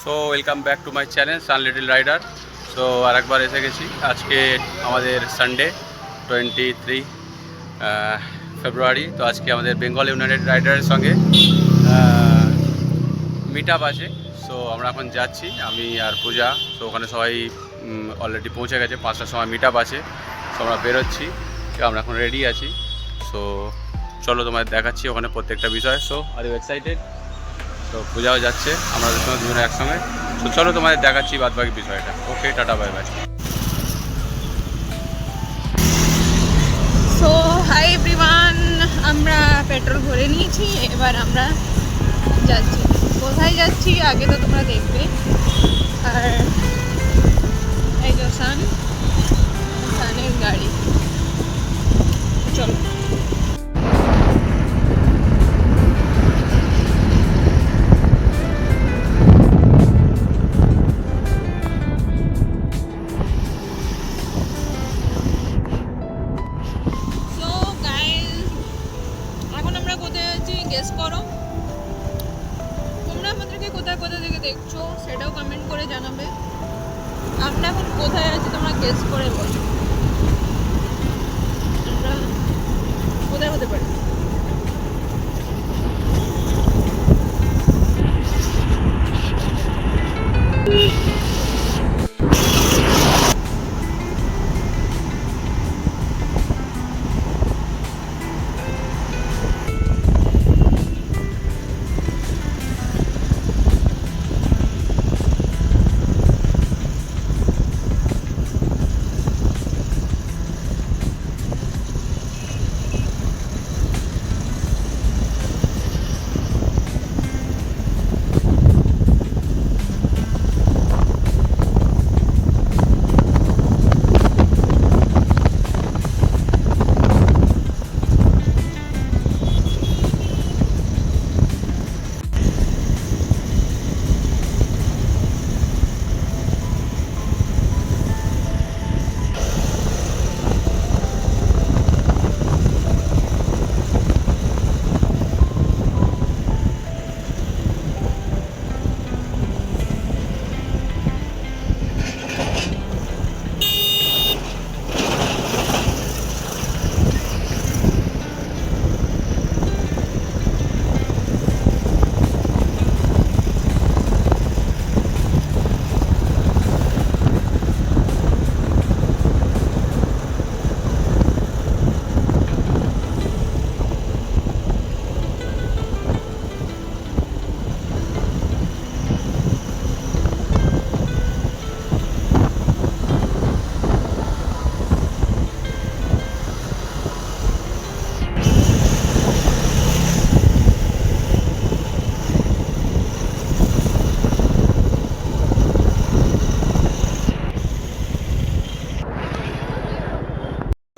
So welcome back to my channel sun little rider. So আরেকবার এসে গেছি। আজকে আমাদের সানডে 23 ফেব্রুয়ারি। তো আজকে আমাদের বেঙ্গল ইউনাইটেড রাইডারের সঙ্গে মিট আপ আছে। সো আমরা এখন যাচ্ছি, আমি আর পূজা। সো ওখানে সবাই অলরেডি পৌঁছে গেছে, 5টার সময় মিট আপ আছে। সো আমরা বেরোচ্ছি, আমরা এখন রেডি আছি। সো চলো তোমাদের দেখাচ্ছি ওখানে প্রত্যেকটা বিষয়। So are you excited? তো পূজাও যাচ্ছে, আমাদের সঙ্গে দুজনে একসঙ্গে। তো চলো তোমাদের দেখাচ্ছি বাদবাকি বিষয়টা। Okay, tata, bye bye. So hi everyone, আমরা পেট্রোল ভরে নিয়েছি, এবার আমরা যাচ্ছি। কোথায় যাচ্ছি আগে তো তোমরা দেখবে। আর এই যে সানের গাড়ি, চলো। গেস করো তোমরা আমাদেরকে কোথায় কোথায় থেকে দেখছো, সেটাও কমেন্ট করে জানাবে। আমরা এখন কোথায় আছি তোমরা গেস করে বলো, আমরা কোথায় হতে পারি।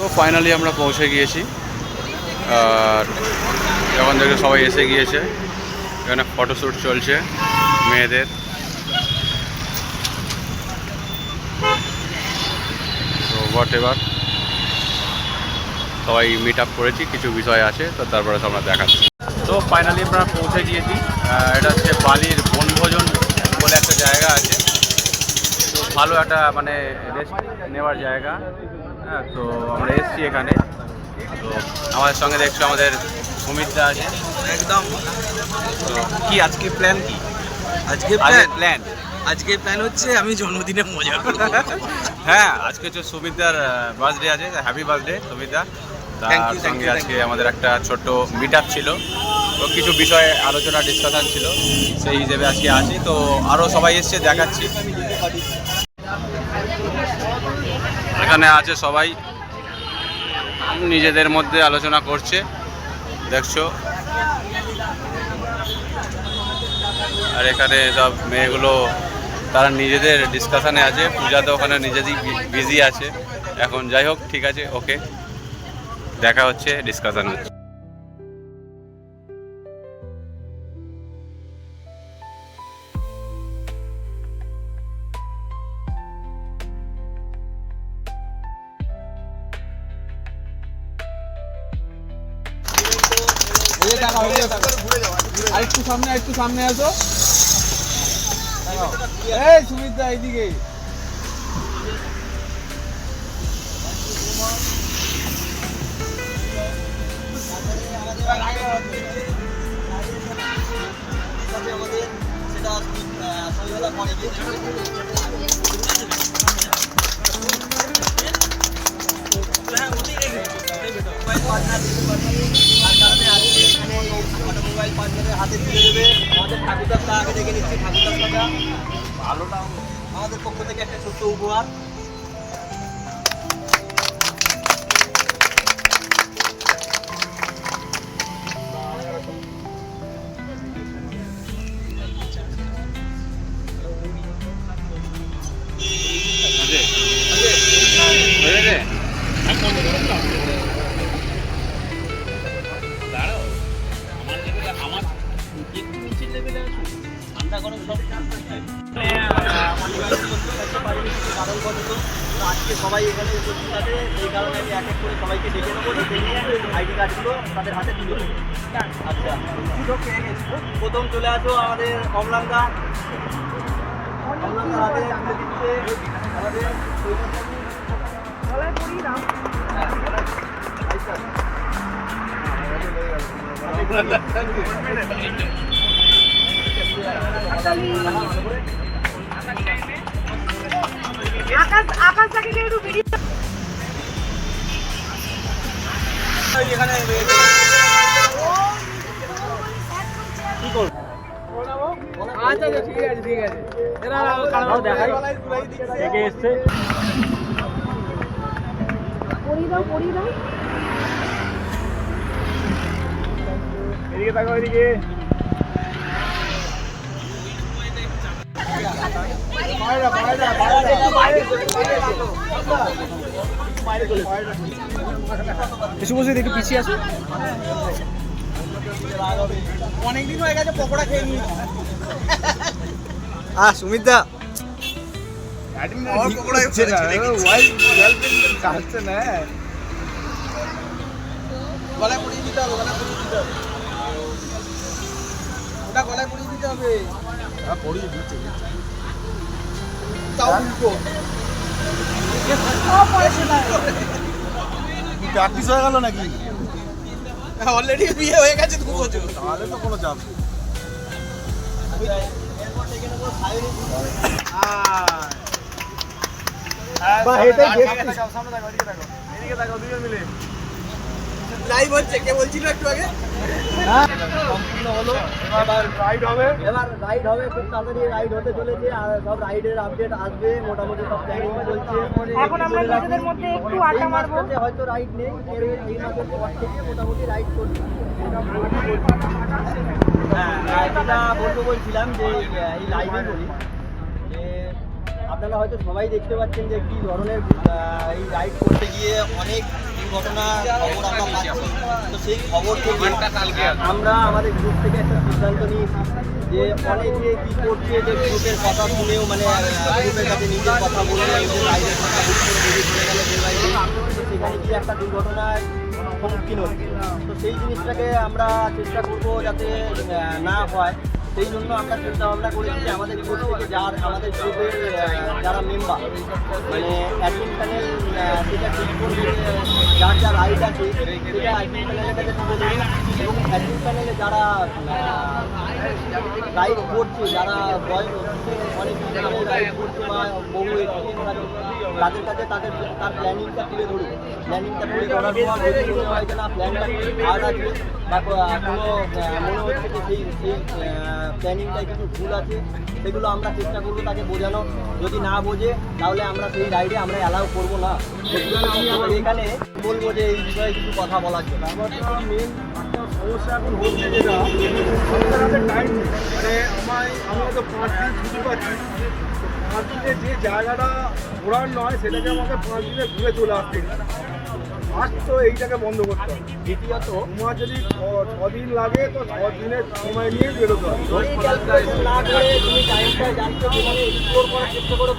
তো ফাইনালি আমরা পৌঁছে গিয়েছি, আর যখন থেকে সবাই এসে গিয়েছে, এখানে ফটোশ্যুট চলছে মেয়েদের। তো হোয়াট এভার, সবাই মিট আপ করেছি, কিছু বিষয় আছে, তো তারপরে আমরা দেখাচ্ছি। তো ফাইনালি আমরা পৌঁছে গিয়েছি। এটা হচ্ছে বালির বনভোজন বলে একটা জায়গা আছে। তো ভালো একটা মানে রেস্ট নেওয়ার জায়গা। হ্যাঁ, তো আমরা এসেছি এখানে। তো আমাদের সঙ্গে দেখছো আমাদের সুমিতদা আছে। একদম। তো কি আজকে প্ল্যান কি? আজকে প্ল্যান হচ্ছে আমি জন্মদিনে মজা করব। হ্যাঁ, আজকে হচ্ছে সুমিতদার বার্থডে আছে। হ্যাপি বার্থডে সুমিতদা। Thank তার you, সঙ্গে thank আজকে you. আমাদের একটা ছোট্ট মিট আপ ছিল। তো কিছু বিষয়ে আলোচনা ডিসকাশন ছিল, সেই হিসেবে আজকে আছি। তো আরও সবাই এসছে, দেখাচ্ছি। এখানে আছে সবাই নিজেদের মধ্যে আলোচনা করছে, দেখছো। আর এখানে সব মেয়েগুলো তারা নিজেদের ডিসকাশানে আছে। পূজা তো ওখানে নিজেদের বিজি আছে এখন। যাই হোক, ঠিক আছে, ওকে, দেখা হচ্ছে, ডিসকাশান হচ্ছে। আরেকটু সামনে আসো। এই সুমিতা এইদিকে মোবাইল পার্টনারের হাতে তুলে দেবে আমাদের ঠাকুরদাসটা আগে দেখে নিচ্ছি ঠাকুরদাসটা ভালোটা আমাদের পক্ষ থেকে একটা ছোট্ট উপহার আজকে সবাই এখানে উপস্থিত আছে এই কারণে আমি এক এক করে সবাইকে ডেকে নেবো ডেকে নিয়ে আইডি কার্ডগুলো তাদের হাতে তুলে দেবো। আচ্ছা প্রথম চলে আসো আমাদের কমলাঙ্গা কমলাঙ্গা হাতে তুলে দিচ্ছে আমাদের আকাশটাকে একটু ভিডিও এখানে কি করবো আচ্ছা ঠিক আছে ঠিক আছে দেখাই এসছে পড়িয়ে দাও এদিকে তাকাও এদিকে এসে বসে একটু পিছিয়ে আসো অনেকদিন হয়ে গেছে পকোড়া খেয়ে নিয়েছি সুমিত দা গলায় পরিয়ে দিতে হবে ওটা গলায় পরিয়ে দিতে হবে পরিয়ে দিতে প্র্যাকটিস হয়ে গেল নাকি অলরেডি বিয়ে হয়ে গেছে দু বছর তাহলে তো কোনো চাপ লাইভ হচ্ছে কে বলছিল একটু আগে সম্পূর্ণ হলো এবার রাইড হবে খুব তাড়াতাড়ি রাইড হতে চলেছে আর সব রাইডের আপডেট আসবে মোটামুটি সব প্ল্যানিং চলছে এখন আমরা নিজেদের মধ্যে একটু আড্ডা মারবো হয়তো রাইড নেই এই মাসের পর থেকে মোটামুটি রাইড করছি হ্যাঁ যেটা বলছিলাম যে এই লাইভে বলি যে আপনারা হয়তো সবাই দেখতে পাচ্ছেন যে কী ধরনের এই রাইড করতে গিয়ে অনেক দুর্ঘটনা খবর আমরা পাচ্ছি তো সেই খবর থেকে আমরা আমাদের গ্রুপ থেকে একটা সিদ্ধান্ত নিয়েছি যে অনেকে কী করছে যে গ্রুপের কথা শুনেও মানে গ্রুপের কাছে নিজের কথা বলে নিজের রাইডের কথা বুক করে বেরিয়ে চলে গেল সেই রাইডে সেখানে গিয়ে একটা দুর্ঘটনায় সম্মুখীন হচ্ছে তো সেই জিনিসটাকে আমরা চেষ্টা করবো যাতে না হয় সেই জন্য আমরা চিন্তা ভাবনা করেছি যে আমাদের গ্রুপ থেকে আমাদের গ্রুপের যারা মেম্বার মানে অ্যাডমিন প্যানেল সেটা ঠিক করবে যার যা রাইড আছে সেটা অ্যাডমিন প্যানেলের কাছে তুলে দেবে এবং অ্যাডমিন প্যানেলে যারা রাইড করছে যারা বয়স অনেক রাইড করছে বা বহু এক্সপিরিয়েন্স আছে তাদের কাছে তার প্ল্যানিংটা তুলে ধরুক প্ল্যানিংটা তুলে ধরার পর যদি মনে হয় যে না প্ল্যানটা হার্ড আছে বা কোনো মনে হচ্ছে যে সেই প্ল্যানিংটায় কিছু ভুল আছে সেগুলো আমরা চেষ্টা করবো তাকে বোঝানো যদি না বোঝে তাহলে আমরা সেই রাইডে আমরা অ্যালাউ করবো না আমি এখানে বলবো যে এই বিষয়ে কিছু কথা বলার জন্য আমার মেন সমস্যা এখন হচ্ছে যেটা টাইম মানে আমি হয়তো 5 দিন ছুটি পাচ্ছি 5 দিনে যে জায়গাটা ঘোরার নয় সেটাকে আমাকে 5 দিনে ঘুরে চলে আসতে আজ তো এইটাকে বন্ধ করতে হবে দ্বিতীয়ত তোমার যদি 6 দিন লাগে তো 6 দিনের সময় নিয়ে বেরোতে হবে না করে তুমি টাইমটা জানতে মানে এক্সপ্লোর করার চেষ্টা করো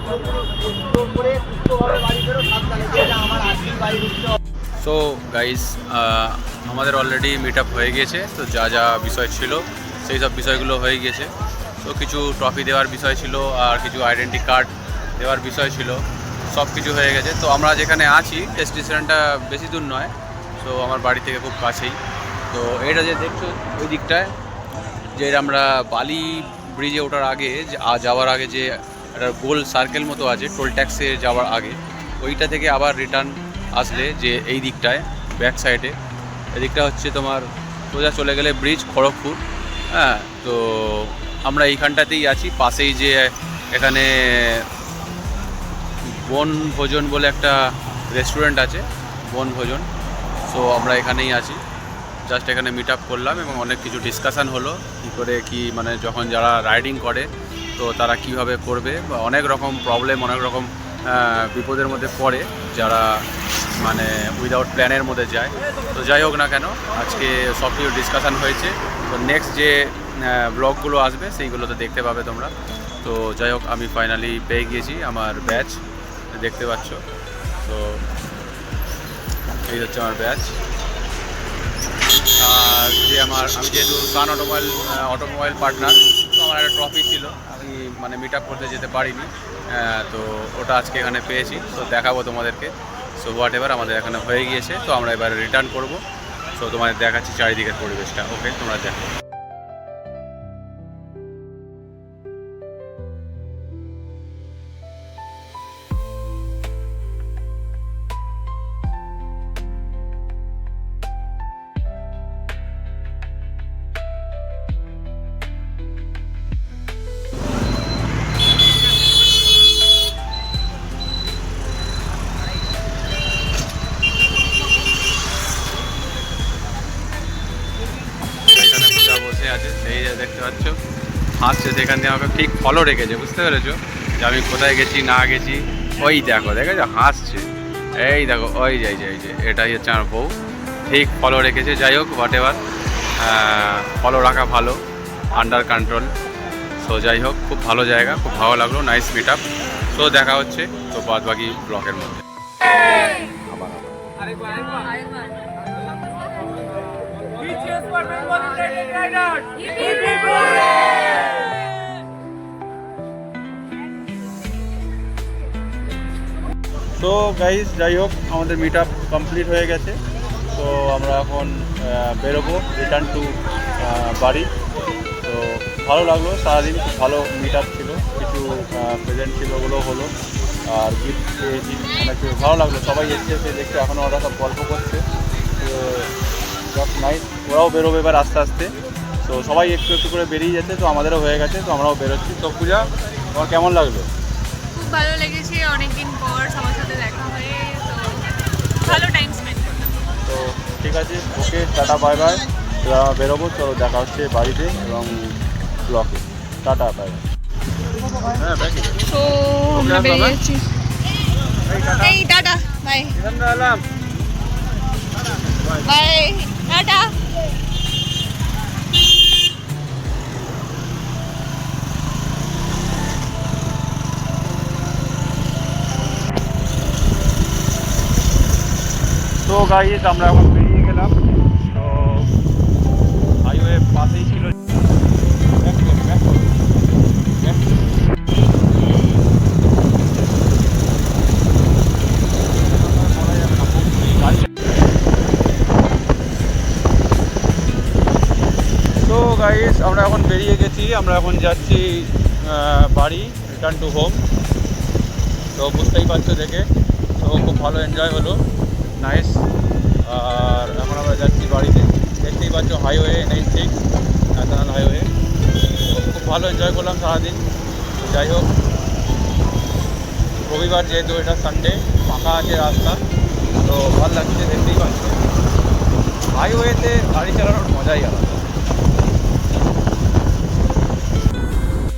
এক্সপ্লোর করে সুস্থভাবে বাড়ি বেরো সাবধানে যেটা আমার আজকেই বাড়ি ঢুকতে হবে সো গাইস আমাদের অলরেডি মিট আপ হয়ে গিয়েছে তো যা যা বিষয় ছিল সেই সব বিষয়গুলো হয়ে গিয়েছে তো কিছু ট্রফি দেওয়ার বিষয় ছিল আর কিছু আইডেন্টি কার্ড দেওয়ার বিষয় ছিল, সব কিছু হয়ে গেছে। তো আমরা যেখানে আছি স্টেশনটা বেশি দূর নয়, তো আমার বাড়ি থেকে খুব কাছেই। তো এটা যে দেখছো ওই দিকটায়, যে আমরা বালি ব্রিজে ওঠার আগে যাওয়ার আগে যে একটা গোল সার্কেল মতো আছে টোল ট্যাক্সে যাওয়ার আগে, ওইটা থেকে আবার রিটার্ন আসলে যে এই দিকটায় ব্যাক সাইডে এদিকটা হচ্ছে তোমার সোজা চলে গেলে ব্রিজ খড়গপুর। হ্যাঁ, তো আমরা এইখানটাতেই আছি, পাশেই যে এখানে বনভোজন বলে একটা রেস্টুরেন্ট আছে, বনভোজন। সো আমরা এখানেই আছি, জাস্ট এখানে মিট আপ করলাম এবং অনেক কিছু ডিসকাশান হলো কী করে কি মানে যখন যারা রাইডিং করে তো তারা কিভাবে করবে, বা অনেক রকম প্রবলেম, অনেক রকম বিপদের মধ্যে পড়ে যারা মানে উইদাউট প্ল্যানের মধ্যে যায়। তো যাই হোক না কেন, আজকে সব কিছু ডিসকাশান হয়েছে। তো নেক্সট যে ব্লগগুলো আসবে সেইগুলোতে দেখতে পাবে তোমরা। তো যাই হোক, আমি ফাইনালি পেয়ে গিয়েছি আমার ব্যাচ, দেখতে পাচ্ছ। তো এই হচ্ছে আমার ব্যাচ। আর যে আমি যেহেতু সান অটোমোবাইল পার্টনার, তো আমার একটা ট্রফি ছিল, আমি মানে মিট আপ করতে যেতে পারিনি, তো ওটা আজকে এখানে পেয়েছি। তো দেখাবো তোমাদেরকে। সো হোয়াট এভার আমাদের এখানে হয়ে গিয়েছে, তো আমরা এবার রিটার্ন করব। সো তোমাদের দেখাচ্ছি চারিদিকের পরিবেশটা। ওকে, তোমরা দেখো। এখানে পূজা বসে আছে, এই যে দেখতে পাচ্ছ, হাসছে। সেখান দিয়ে আমাকে ঠিক ফলো রেখেছে, বুঝতে পেরেছো যে আমি কোথায় গেছি না গেছি। ওই দেখো, দেখেছো, হাসছে। এই দেখো, ওই যে এটাই হচ্ছে আমার বউ, ঠিক ফলো রেখেছে। যাই হোক, হোয়াট এভার, ফলো রাখা ভালো, আন্ডার কন্ট্রোল। সো যাই হোক, খুব ভালো জায়গা, খুব ভালো লাগলো, নাইস মিট আপ। সো দেখা হচ্ছে তো বাদ বাকি ব্লকের মধ্যে। তো গাইজ, যাই হোক, আমাদের মিট আপ কমপ্লিট হয়ে গেছে। তো আমরা এখন বেরোবো রিটার্ন টু বাড়ি। তো ভালো লাগলো, সারাদিন খুব ভালো মিট আপ ছিল, কিছু প্রেজেন্ট ছিল, ওগুলো হলো, আর গিফট পেয়েছি, অনেক কিছু ভালো লাগলো। সবাই এসে দেখতে, এখনও ওরা সব গল্প করছে। তো জাস্ট নাইস, ওরাও বেরোবে এবার আস্তে আস্তে। তো সবাই একটু একটু করে বেরিয়ে যাচ্ছে, তো আমাদেরও হয়ে গেছে, তো আমরাও বেরোচ্ছি। তো পূজা, তোমার কেমন লাগলো? খুব ভালো লেগেছে, অনেকদিন পর সবার সাথে দেখা হয়ে, তো ভালো টাইম স্পেন্ড করলাম। তো ঠিক আছে, ওকে, টাটা, বাই বাই। এবার আমরা বেরোবো, চলো দেখা হচ্ছে বাড়িতে এবং ব্লকে। Tata, bye by. হ্যাঁ, তো আমরা বেরিয়ে যাচ্ছি। এই টাটা, বাই বাই, টাটা। তো গাইজ, আমরা এখন বেরিয়ে গেলাম। তো হাইওয়ে পাশেই ছিল। তো গাইজ, আমরা এখন বেরিয়ে গেছি, আমরা এখন যাচ্ছি বাড়ি, রিটার্ন টু হোম। তো বুঝতেই পারছো দেখে, তো খুব ভালো এনজয় হলো, নাইস। আর এখন আমরা যাচ্ছি বাড়িতে, দেখতেই পাচ্ছ হাইওয়ে, NH6 ন্যাশনাল হাইওয়ে। খুব ভালো এনজয় করলাম সারাদিন। যাই হোক, রবিবার যেহেতু, এটা সানডে, ফাঁকা আছে রাস্তা, তো ভালো লাগছে, দেখতেই পাচ্ছ। হাইওয়েতে গাড়ি চালানোর মজাই আলাদা।